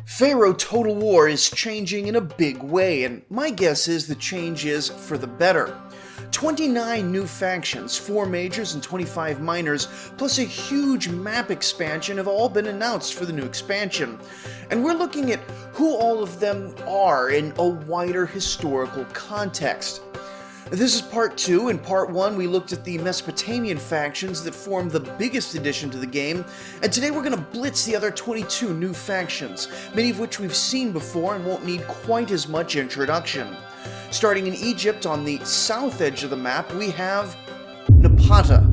Pharaoh Total War is changing in a big way, and my guess is the change is for the better. 29 new factions, 4 majors and 25 minors, plus a huge map expansion have all been announced for the new expansion. And we're looking at who all of them are in a wider historical context. This is part 2. In part 1 we looked at the Mesopotamian factions that formed the biggest addition to the game, and today we're going to blitz the other 22 new factions, many of which we've seen before and won't need quite as much introduction. Starting in Egypt on the south edge of the map we have Napata.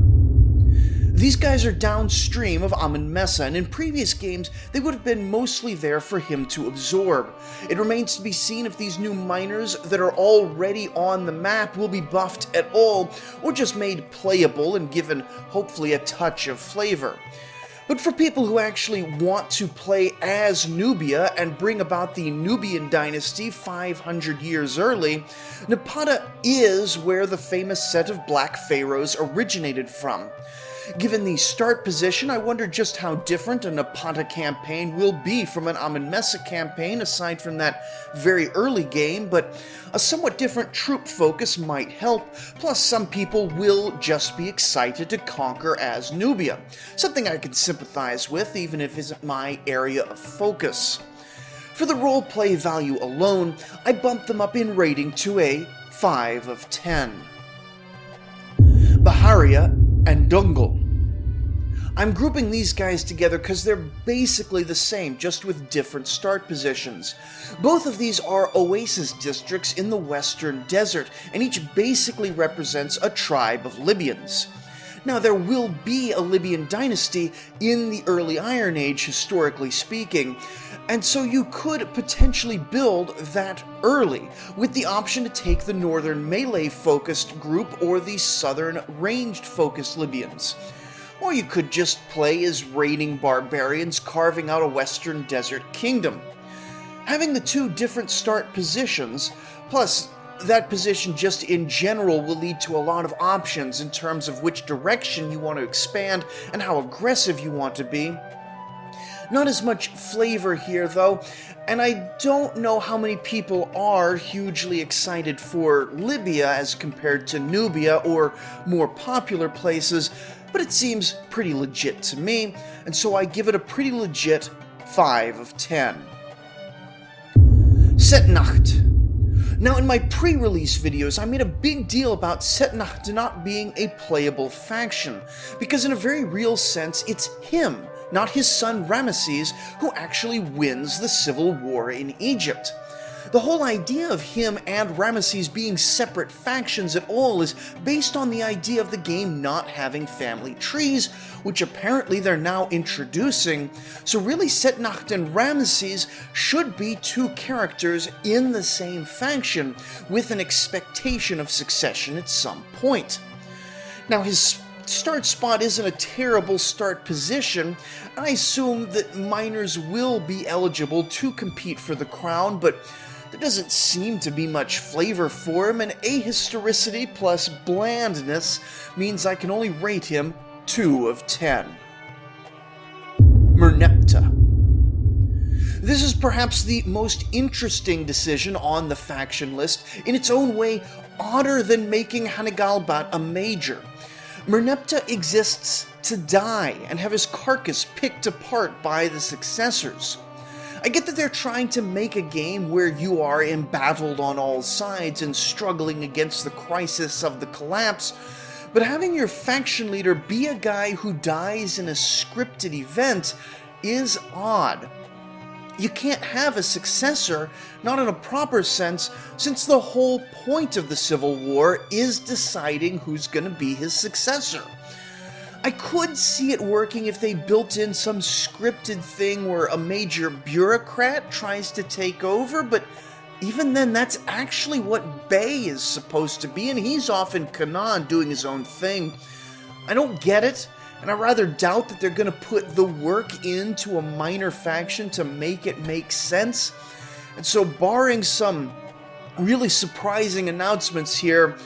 These guys are downstream of Amen-Messa, and in previous games they would have been mostly there for him to absorb. It remains to be seen if these new miners that are already on the map will be buffed at all, or just made playable and given hopefully a touch of flavor. But for people who actually want to play as Nubia and bring about the Nubian dynasty 500 years early, Napata is where the famous set of black pharaohs originated from. Given the start position, I wonder just how different a Napata campaign will be from an Amen-Messa campaign aside from that very early game, but a somewhat different troop focus might help, plus some people will just be excited to conquer as Nubia, something I can sympathize with even if it isn't my area of focus. For the roleplay value alone, I bumped them up in rating to a 5 of 10. Baharia and Dungul. I'm grouping these guys together because they're basically the same, just with different start positions. Both of these are oasis districts in the western desert, and each basically represents a tribe of Libyans. Now, there will be a Libyan dynasty in the early Iron Age, historically speaking, and so you could potentially build that early, with the option to take the northern melee-focused group or the southern ranged-focused Libyans. Or you could just play as raiding barbarians carving out a western desert kingdom. Having the two different start positions, plus that position just in general, will lead to a lot of options in terms of which direction you want to expand and how aggressive you want to be. Not as much flavor here though, and I don't know how many people are hugely excited for Libya as compared to Nubia or more popular places, but it seems pretty legit to me, and so I give it a pretty legit 5 of 10. Setnakhte. Now, in my pre-release videos, I made a big deal about Setnakhte not being a playable faction, because in a very real sense, it's him, not his son Ramesses, who actually wins the civil war in Egypt. The whole idea of him and Ramesses being separate factions at all is based on the idea of the game not having family trees, which apparently they're now introducing, so really Setnakhte and Ramesses should be two characters in the same faction, with an expectation of succession at some point. Now, his start spot isn't a terrible start position. I assume that minors will be eligible to compete for the crown, but there doesn't seem to be much flavor for him, and ahistoricity plus blandness means I can only rate him 2 of 10. Merneptah. This is perhaps the most interesting decision on the faction list, in its own way odder than making Hanigalbat a major. Merneptah exists to die and have his carcass picked apart by the successors. I get that they're trying to make a game where you are embattled on all sides and struggling against the crisis of the collapse, but having your faction leader be a guy who dies in a scripted event is odd. You can't have a successor, not in a proper sense, since the whole point of the Civil War is deciding who's going to be his successor. I could see it working if they built in some scripted thing where a major bureaucrat tries to take over, but even then that's actually what Bey is supposed to be, and he's off in Canaan doing his own thing. I don't get it, and I rather doubt that they're going to put the work into a minor faction to make it make sense. And so, barring some really surprising announcements here,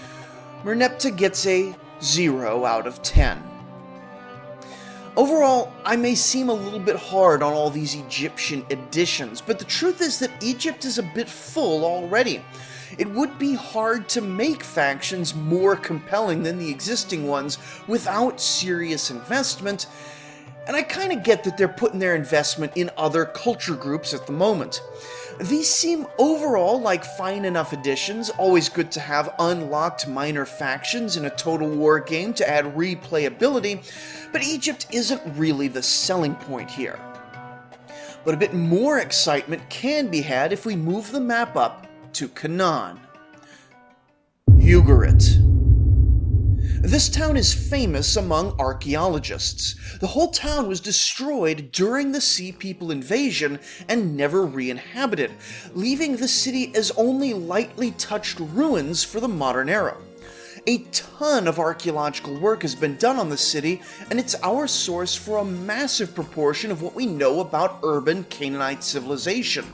Merneptah gets a 0 out of 10. Overall, I may seem a little bit hard on all these Egyptian additions, but the truth is that Egypt is a bit full already. It would be hard to make factions more compelling than the existing ones without serious investment, and I kind of get that they're putting their investment in other culture groups at the moment. These seem overall like fine enough additions, always good to have unlocked minor factions in a Total War game to add replayability, but Egypt isn't really the selling point here. But a bit more excitement can be had if we move the map up to Canaan. Ugarit. This town is famous among archaeologists. The whole town was destroyed during the Sea People invasion and never re-inhabited, leaving the city as only lightly touched ruins for the modern era. A ton of archaeological work has been done on the city, and it's our source for a massive proportion of what we know about urban Canaanite civilization.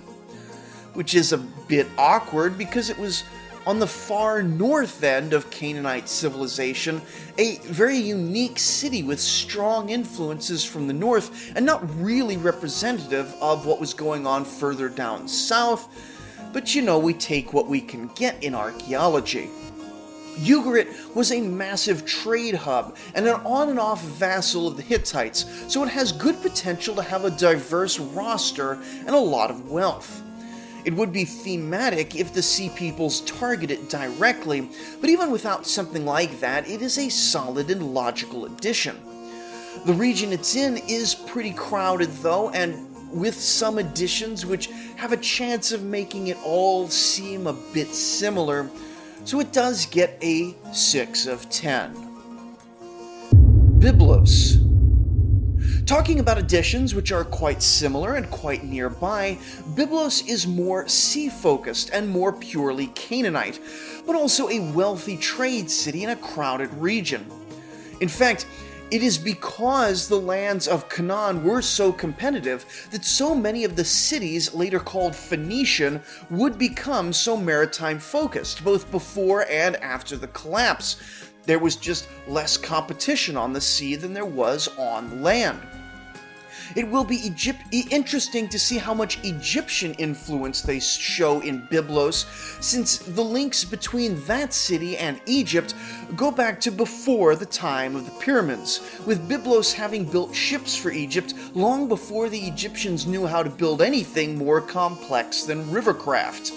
Which is a bit awkward because it was on the far north end of Canaanite civilization, a very unique city with strong influences from the north and not really representative of what was going on further down south, but we take what we can get in archaeology. Ugarit was a massive trade hub and an on and off vassal of the Hittites, so it has good potential to have a diverse roster and a lot of wealth. It would be thematic if the Sea Peoples target it directly, but even without something like that, it is a solid and logical addition. The region it's in is pretty crowded though, and with some additions which have a chance of making it all seem a bit similar, so it does get a 6 of 10. Byblos. Talking about additions which are quite similar and quite nearby, Byblos is more sea-focused and more purely Canaanite, but also a wealthy trade city in a crowded region. In fact, it is because the lands of Canaan were so competitive that so many of the cities, later called Phoenician, would become so maritime-focused, both before and after the collapse. There was just less competition on the sea than there was on land. It will be interesting to see how much Egyptian influence they show in Byblos, since the links between that city and Egypt go back to before the time of the pyramids, with Byblos having built ships for Egypt long before the Egyptians knew how to build anything more complex than rivercraft.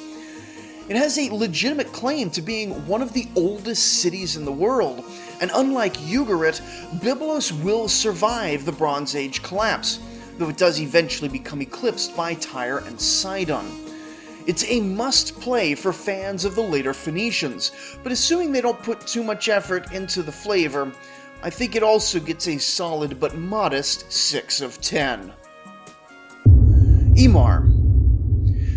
It has a legitimate claim to being one of the oldest cities in the world, and unlike Ugarit, Byblos will survive the Bronze Age collapse, though it does eventually become eclipsed by Tyre and Sidon. It's a must-play for fans of the later Phoenicians, but assuming they don't put too much effort into the flavor, I think it also gets a solid but modest 6 of 10. Emar.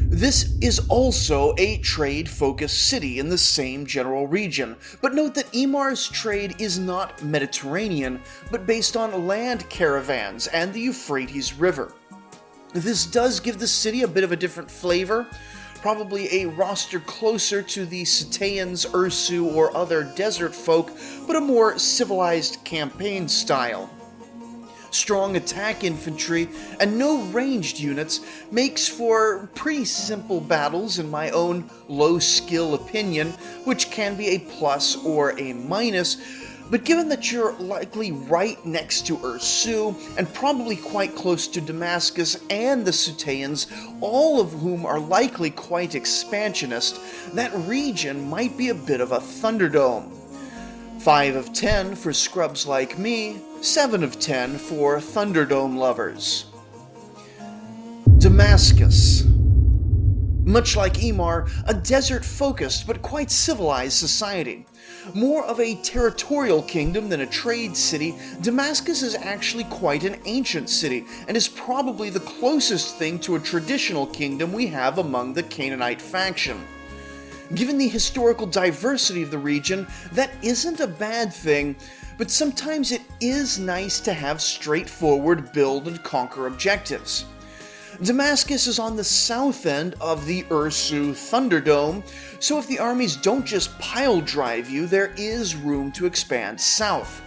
This is also a trade-focused city in the same general region, but note that Emar's trade is not Mediterranean, but based on land caravans and the Euphrates River. This does give the city a bit of a different flavor, probably a roster closer to the Ceteians, Ursu, or other desert folk, but a more civilized campaign style. Strong attack infantry and no ranged units makes for pretty simple battles in my own low-skill opinion, which can be a plus or a minus, but given that you're likely right next to Ursu and probably quite close to Damascus and the Ceteians, all of whom are likely quite expansionist, that region might be a bit of a Thunderdome. 5 of 10 for scrubs like me, 7 of 10 for Thunderdome lovers. Damascus. Much like Emar, a desert-focused but quite civilized society. More of a territorial kingdom than a trade city, Damascus is actually quite an ancient city, and is probably the closest thing to a traditional kingdom we have among the Canaanite faction. Given the historical diversity of the region, that isn't a bad thing, but sometimes it is nice to have straightforward build and conquer objectives. Damascus is on the south end of the Ursu Thunderdome, so if the armies don't just pile drive you, there is room to expand south.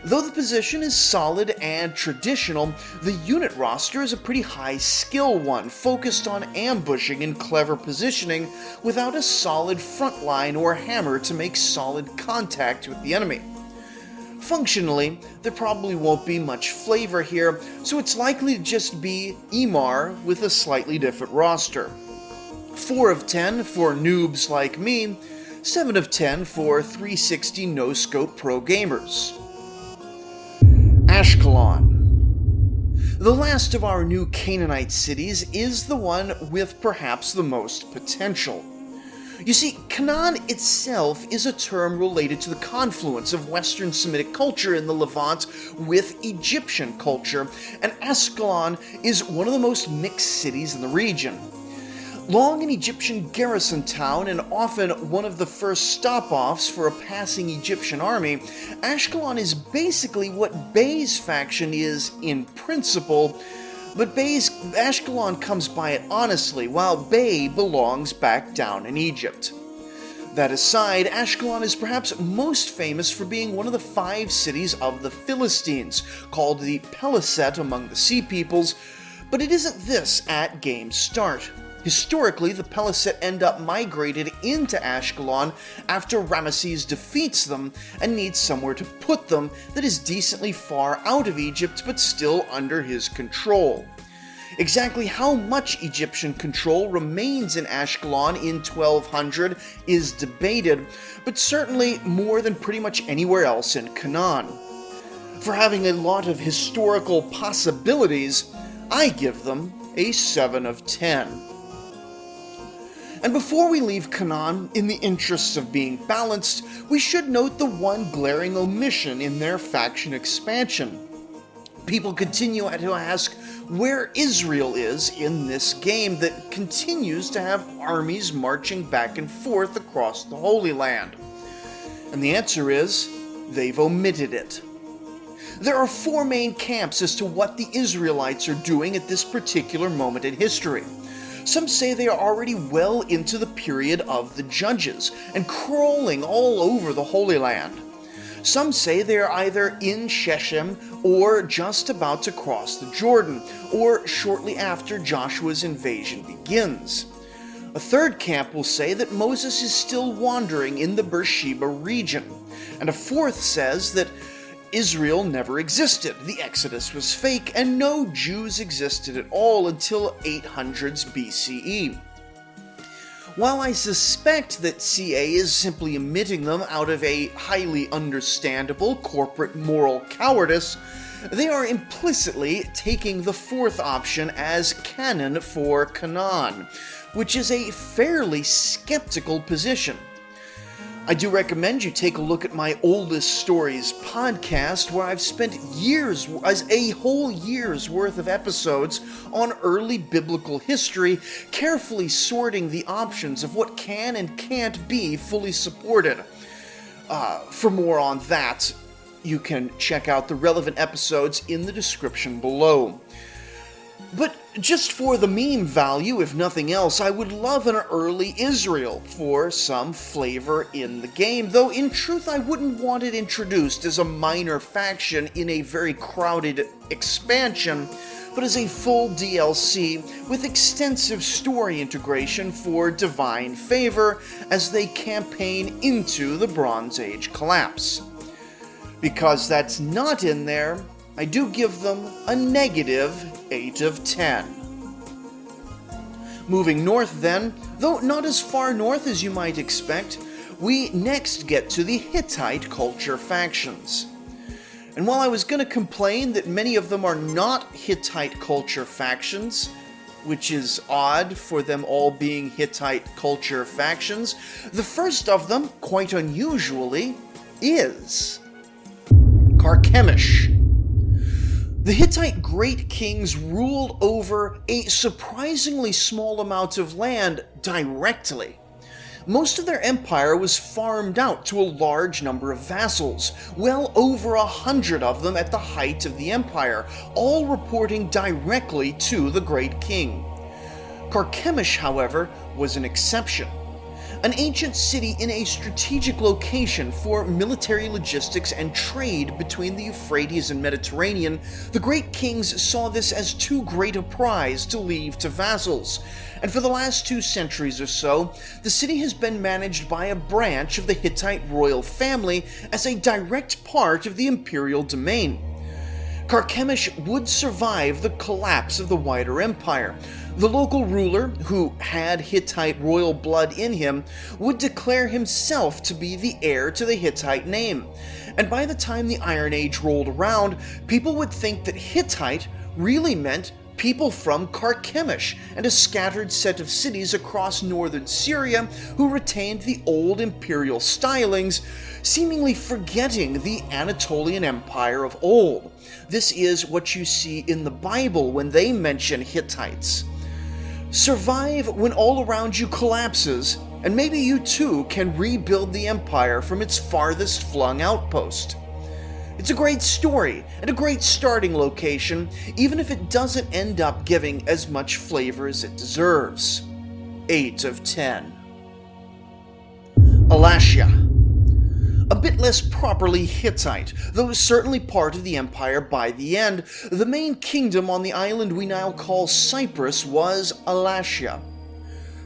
Though the position is solid and traditional, the unit roster is a pretty high skill one, focused on ambushing and clever positioning without a solid front line or hammer to make solid contact with the enemy. Functionally, there probably won't be much flavor here, so it's likely to just be Emar with a slightly different roster. 4 of 10 for noobs like me, 7 of 10 for 360 no-scope pro gamers. Ashkelon. The last of our new Canaanite cities is the one with perhaps the most potential. You see, Canaan itself is a term related to the confluence of Western Semitic culture in the Levant with Egyptian culture, and Ashkelon is one of the most mixed cities in the region. Long an Egyptian garrison town and often one of the first stop-offs for a passing Egyptian army, Ashkelon is basically what Bay's faction is in principle, but Ashkelon comes by it honestly, while Bay belongs back down in Egypt. That aside, Ashkelon is perhaps most famous for being one of the 5 cities of the Philistines, called the Peliset among the Sea Peoples, but it isn't this at game start. Historically, the Peliset end up migrated into Ashkelon after Ramesses defeats them and needs somewhere to put them that is decently far out of Egypt but still under his control. Exactly how much Egyptian control remains in Ashkelon in 1200 is debated, but certainly more than pretty much anywhere else in Canaan. For having a lot of historical possibilities, I give them a 7 of 10. And before we leave Canaan, in the interests of being balanced, we should note the one glaring omission in their faction expansion. People continue to ask where Israel is in this game that continues to have armies marching back and forth across the Holy Land. And the answer is, they've omitted it. There are 4 main camps as to what the Israelites are doing at this particular moment in history. Some say they are already well into the period of the Judges and crawling all over the Holy Land. Some say they are either in Shechem or just about to cross the Jordan, or shortly after Joshua's invasion begins. A third camp will say that Moses is still wandering in the Beersheba region, and a fourth says that Israel never existed, the Exodus was fake, and no Jews existed at all until 800s BCE. While I suspect that CA is simply omitting them out of a highly understandable corporate moral cowardice, they are implicitly taking the fourth option as canon for Canaan, which is a fairly skeptical position. I do recommend you take a look at my Oldest Stories podcast, where I've spent a whole year's worth of episodes on early biblical history, carefully sorting the options of what can and can't be fully supported. For more on that, you can check out the relevant episodes in the description below. But just for the meme value, if nothing else, I would love an early Israel for some flavor in the game, though in truth I wouldn't want it introduced as a minor faction in a very crowded expansion, but as a full DLC with extensive story integration for divine favor as they campaign into the Bronze Age collapse. Because that's not in there, I do give them a negative 8 of 10. Moving north then, though not as far north as you might expect, we next get to the Hittite culture factions. And while I was going to complain that many of them are not Hittite culture factions, which is odd for them all being Hittite culture factions, the first of them, quite unusually, is Carchemish. The Hittite great kings ruled over a surprisingly small amount of land directly. Most of their empire was farmed out to a large number of vassals, well over 100 of them at the height of the empire, all reporting directly to the great king. Carchemish, however, was an exception. An ancient city in a strategic location for military logistics and trade between the Euphrates and Mediterranean, the great kings saw this as too great a prize to leave to vassals, and for the last 2 centuries or so, the city has been managed by a branch of the Hittite royal family as a direct part of the imperial domain. Carchemish would survive the collapse of the wider empire. The local ruler, who had Hittite royal blood in him, would declare himself to be the heir to the Hittite name. And by the time the Iron Age rolled around, people would think that Hittite really meant people from Carchemish and a scattered set of cities across northern Syria who retained the old imperial stylings, seemingly forgetting the Anatolian Empire of old. This is what you see in the Bible when they mention Hittites. Survive when all around you collapses, and maybe you too can rebuild the empire from its farthest flung outpost. It's a great story and a great starting location, even if it doesn't end up giving as much flavor as it deserves. 8 of 10. Alashiya. A bit less properly Hittite, though certainly part of the empire by the end, the main kingdom on the island we now call Cyprus was Alashiya.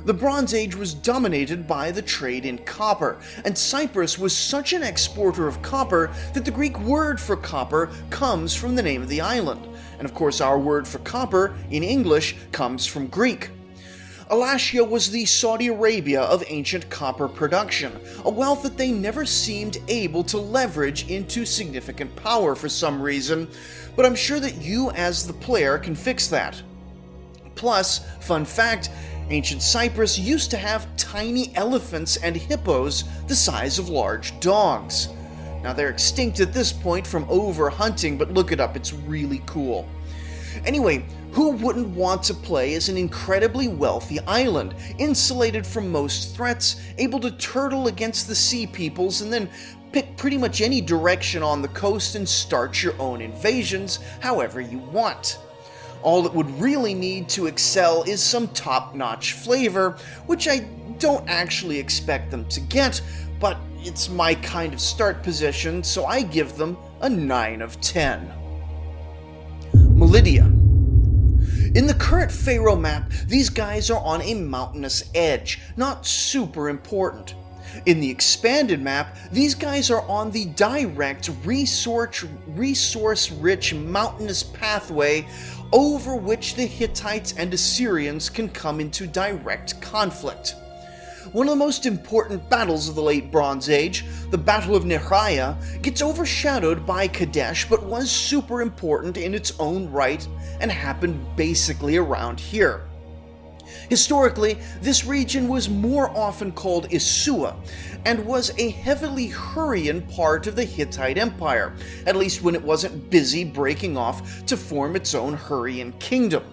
The Bronze Age was dominated by the trade in copper, and Cyprus was such an exporter of copper that the Greek word for copper comes from the name of the island, and of course our word for copper in English comes from Greek. Alashiya was the Saudi Arabia of ancient copper production, a wealth that they never seemed able to leverage into significant power for some reason, but I'm sure that you as the player can fix that. Plus, fun fact, ancient Cyprus used to have tiny elephants and hippos the size of large dogs. Now they're extinct at this point from overhunting, but look it up, it's really cool. Anyway, who wouldn't want to play as an incredibly wealthy island, insulated from most threats, able to turtle against the sea peoples, and then pick pretty much any direction on the coast and start your own invasions however you want? All it would really need to excel is some top-notch flavor, which I don't actually expect them to get, but it's my kind of start position, so I give them a 9 of 10. Malidiya. In the current Pharaoh map, these guys are on a mountainous edge, not super important. In the expanded map, these guys are on the direct, resource-rich mountainous pathway over which the Hittites and Assyrians can come into direct conflict. One of the most important battles of the late Bronze Age, the Battle of Nehriya, gets overshadowed by Kadesh but was super important in its own right and happened basically around here. Historically, this region was more often called Isua, and was a heavily Hurrian part of the Hittite Empire, at least when it wasn't busy breaking off to form its own Hurrian kingdom.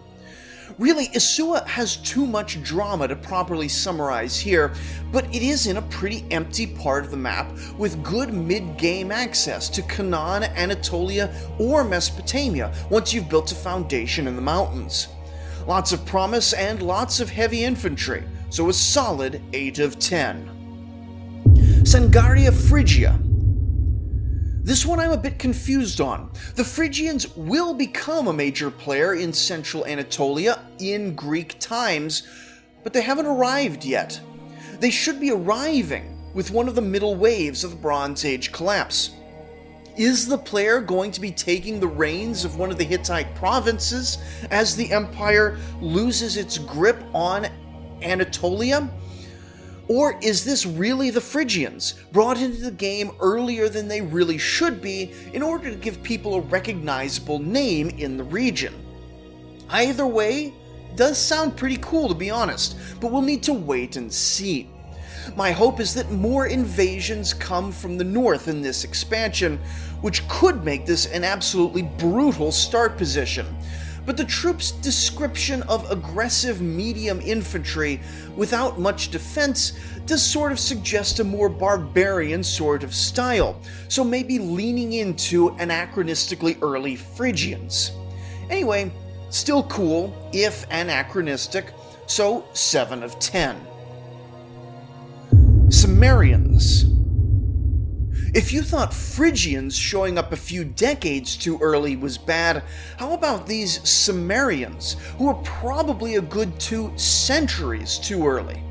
Really, Isua has too much drama to properly summarize here, but it is in a pretty empty part of the map with good mid-game access to Canaan, Anatolia, or Mesopotamia once you've built a foundation in the mountains. Lots of promise and lots of heavy infantry, so a solid 8 of 10. Sangarian Phrygia. This one I'm a bit confused on. The Phrygians will become a major player in central Anatolia in Greek times, but they haven't arrived yet. They should be arriving with one of the middle waves of the Bronze Age collapse. Is the player going to be taking the reins of one of the Hittite provinces as the empire loses its grip on Anatolia? Or is this really the Phrygians, brought into the game earlier than they really should be in order to give people a recognizable name in the region? Either way, does sound pretty cool to be honest, but we'll need to wait and see. My hope is that more invasions come from the north in this expansion, which could make this an absolutely brutal start position. But the troops' description of aggressive medium infantry without much defense does sort of suggest a more barbarian sort of style, so maybe leaning into anachronistically early Phrygians. Anyway, still cool, if anachronistic, so 7 of 10. Cimmerians. If you thought Phrygians showing up a few decades too early was bad, how about these Cimmerians, who were probably a good 2 centuries too early?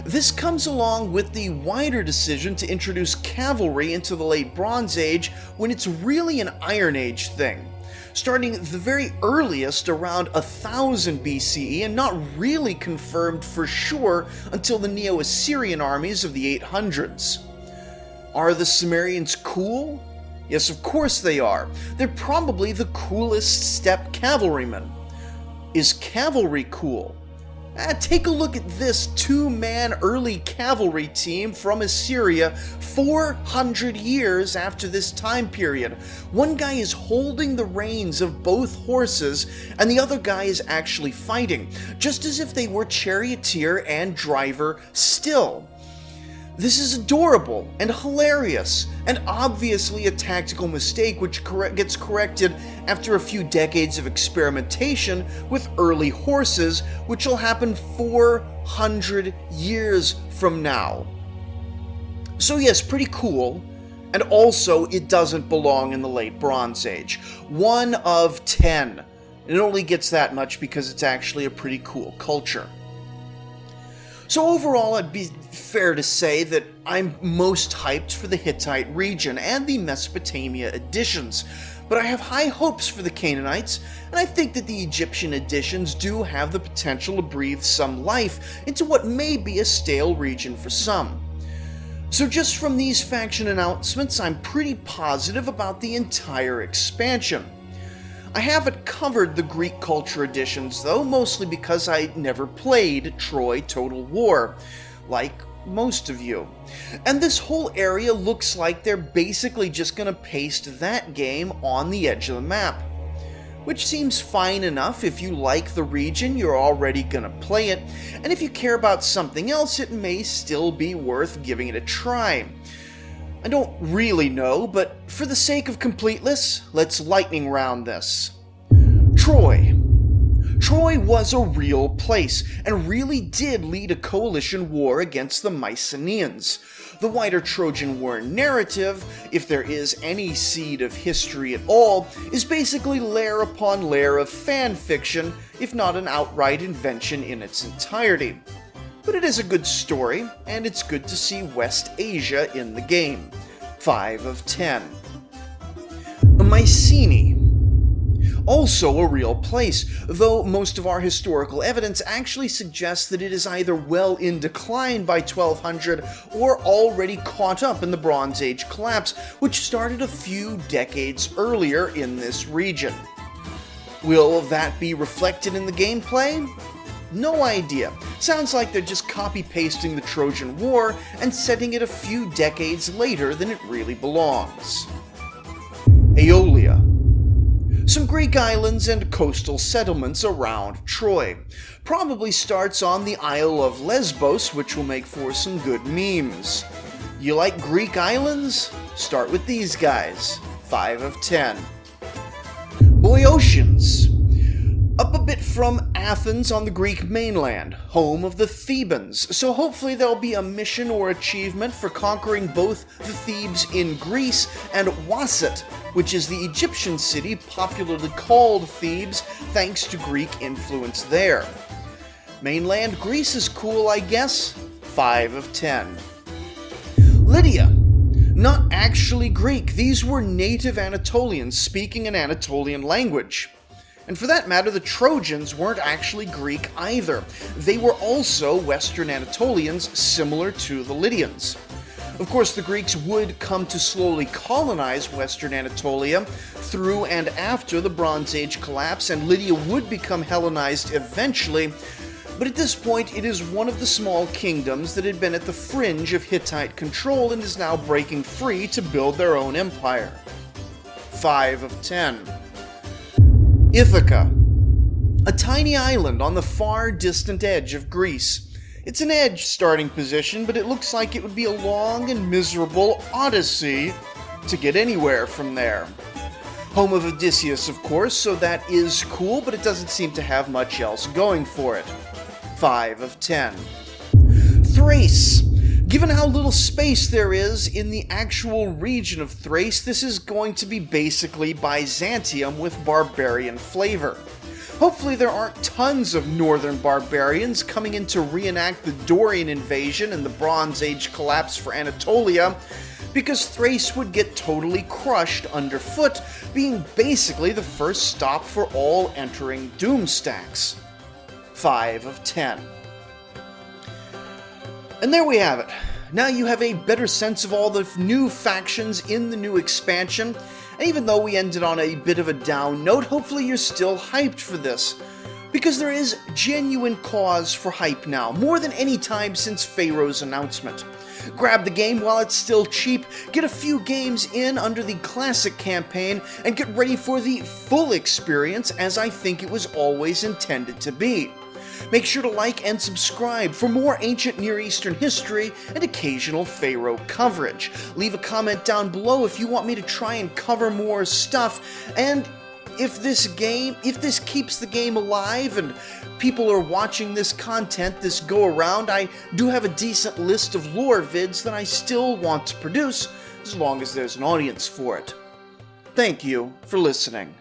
This comes along with the wider decision to introduce cavalry into the late Bronze Age when it's really an Iron Age thing, starting the very earliest around 1000 BCE and not really confirmed for sure until the Neo-Assyrian armies of the 800s. Are the Cimmerians cool? Yes, of course they are. They're probably the coolest steppe cavalrymen. Is cavalry cool? Take a look at this 2-man early cavalry team from Assyria 400 years after this time period. One guy is holding the reins of both horses, and the other guy is actually fighting, just as if they were charioteer and driver still. This is adorable and hilarious, and obviously a tactical mistake which gets corrected after a few decades of experimentation with early horses, which will happen 400 years from now. So yes, pretty cool, and also it doesn't belong in the late Bronze Age. 1 of 10. It only gets that much because it's actually a pretty cool culture. So overall, it'd be fair to say that I'm most hyped for the Hittite region and the Mesopotamia additions, but I have high hopes for the Canaanites, and I think that the Egyptian additions do have the potential to breathe some life into what may be a stale region for some. So just from these faction announcements, I'm pretty positive about the entire expansion. I haven't covered the Greek culture editions though, mostly because I never played Troy Total War, like most of you. And this whole area looks like they're basically just gonna paste that game on the edge of the map. Which seems fine enough if you like the region, you're already gonna play it, and if you care about something else, it may still be worth giving it a try. I don't really know, but for the sake of completeness, let's lightning round this. Troy. Troy was a real place, and really did lead a coalition war against the Mycenaeans. The wider Trojan War narrative, if there is any seed of history at all, is basically layer upon layer of fan fiction, if not an outright invention in its entirety. But it is a good story, and it's good to see West Asia in the game. 5 of 10. Mycene. Also a real place, though most of our historical evidence actually suggests that it is either well in decline by 1200 or already caught up in the Bronze Age collapse, which started a few decades earlier in this region. Will that be reflected in the gameplay? No idea. Sounds like they're just copy-pasting the Trojan War and setting it a few decades later than it really belongs. Aeolia. Some Greek islands and coastal settlements around Troy. Probably starts on the Isle of Lesbos, which will make for some good memes. You like Greek islands? Start with these guys. 5 of 10. Boeotians. Up a bit from Athens on the Greek mainland, home of the Thebans, so hopefully there'll be a mission or achievement for conquering both the Thebes in Greece and Waset, which is the Egyptian city popularly called Thebes thanks to Greek influence there. Mainland Greece is cool, I guess. 5 of 10. Lydia. Not actually Greek, these were native Anatolians speaking an Anatolian language. And for that matter, the Trojans weren't actually Greek either. They were also Western Anatolians, similar to the Lydians. Of course, the Greeks would come to slowly colonize Western Anatolia through and after the Bronze Age collapse, and Lydia would become Hellenized eventually, but at this point it is one of the small kingdoms that had been at the fringe of Hittite control and is now breaking free to build their own empire. 5 of 10. Ithaca. A tiny island on the far distant edge of Greece. It's an edge starting position, but it looks like it would be a long and miserable odyssey to get anywhere from there. Home of Odysseus, of course, so that is cool, but it doesn't seem to have much else going for it. 5 of 10. Thrace. Given how little space there is in the actual region of Thrace, this is going to be basically Byzantium with barbarian flavor. Hopefully there aren't tons of northern barbarians coming in to reenact the Dorian invasion and the Bronze Age collapse for Anatolia, because Thrace would get totally crushed underfoot, being basically the first stop for all entering Doom stacks. 5 of 10. And there we have it. Now you have a better sense of all the new factions in the new expansion, and even though we ended on a bit of a down note, hopefully you're still hyped for this. Because there is genuine cause for hype now, more than any time since Pharaoh's announcement. Grab the game while it's still cheap, get a few games in under the classic campaign, and get ready for the full experience as I think it was always intended to be. Make sure to like and subscribe for more ancient Near Eastern history and occasional Pharaoh coverage. Leave a comment down below if you want me to try and cover more stuff, and if this keeps the game alive and people are watching this content this go around, I do have a decent list of lore vids that I still want to produce, as long as there's an audience for it. Thank you for listening.